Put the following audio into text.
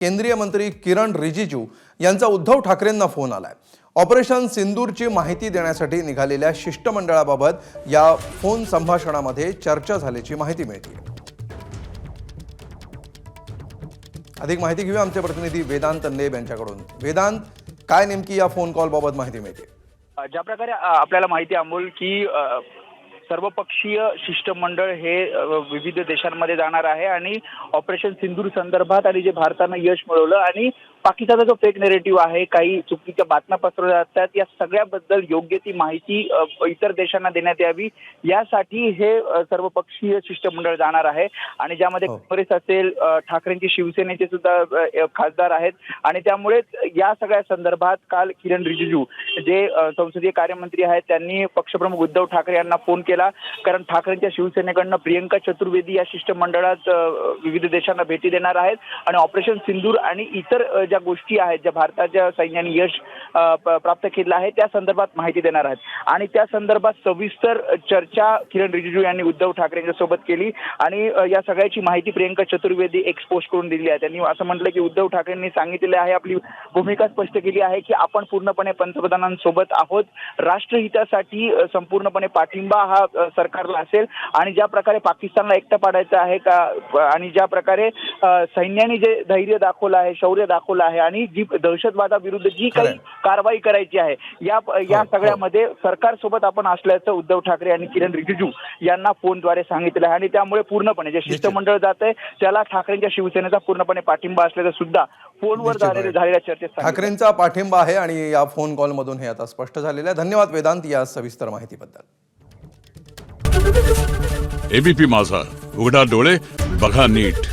केंद्रीय मंत्री किरण रिजिजू यांचा उद्धव ठाकरेंना फोन आलाय। ऑपरेशन सिंदूरची माहिती देण्यासाठी निघालेल्या शिष्टमंडळाबाबत या फोन संभाषणामध्ये चर्चा झाल्याची माहिती मिळते। अधिक माहिती घेऊया आमचे प्रतिनिधी वेदांत नेब यांच्याकडून। वेदांत, काय नेमकी या फोन कॉल बाबत माहिती मिळते? ज्या प्रकारे आपल्याला माहिती अमोल की सर्वपक्षीय शिष्टमंडळ हे विविध देशांमध्ये जाणार आहे आणि ऑपरेशन सिंदूर संदर्भात आणि जे भारतानं यश मिळवलं आणि पाकिस्तानचा जो फेक नेरेटिव्ह आहे, काही चुकीच्या बातम्या पसरवल्या जातात, या सगळ्याबद्दल योग्य ती माहिती इतर देशांना देण्यात यावी यासाठी हे सर्वपक्षीय शिष्टमंडळ जाणार आहे। आणि ज्यामध्ये काँग्रेस असेल, ठाकरेंची शिवसेनेचे सुद्धा खासदार आहेत आणि त्यामुळे या सगळ्या संदर्भात काल किरण रिजिजू जे संसदीय कार्यमंत्री आहेत त्यांनी पक्षप्रमुख उद्धव ठाकरे यांना फोन केला, कारण ठाकरेंच्या शिवसेनेकडनं प्रियंका चतुर्वेदी या शिष्टमंडळात विविध देशांना भेटी देणार आहेत आणि ऑपरेशन सिंदूर आणि इतर ज्या गोष्टी आहेत ज्या भारताच्या सैन्याने यश प्राप्त केलं आहे त्या संदर्भात माहिती देणार आहेत। आणि त्या संदर्भात सविस्तर चर्चा किरण रिजिजू यांनी उद्धव ठाकरेंच्या सोबत केली आणि या सगळ्याची माहिती प्रियंका चतुर्वेदी एक्सपोज करून दिली आहे। त्यांनी असं म्हटलं की उद्धव ठाकरेंनी सांगितलेले आहे, आपली भूमिका स्पष्ट केली आहे की आपण पूर्णपणे पंतप्रधानांसोबत आहोत, राष्ट्रहितासाठी संपूर्णपणे पाठिंबा हा सरकारला असेल आणि ज्या प्रकारे पाकिस्तानला एकटं पाडायचं आहे का आणि ज्या प्रकारे सैन्याने जे धैर्य दाखवलं आहे, शौर्य दाखवलं आहे आणि जी दहशतवादाविरुद्ध जी काही कारवाई करायची आहे या सगळ्यामध्ये सरकारसोबत आपण असल्याचं उद्धव ठाकरे आणि किरण रिजिजू यांना फोनद्वारे सांगितलं आहे। आणि त्यामुळे पूर्णपणे जे शिष्टमंडळ जात आहे त्याला ठाकरेंच्या शिवसेनेचा पूर्णपणे पाठिंबा असल्याचं सुद्धा फोनवर झालेल्या चर्चेत ठाकरेंचा पाठिंबा आहे आणि या फोन कॉल मधून हे आता स्पष्ट झालेलं आहे। धन्यवाद वेदांत या सविस्तर माहितीबद्दल। एबीपी माझा, उघडा डोळे बघा नीट।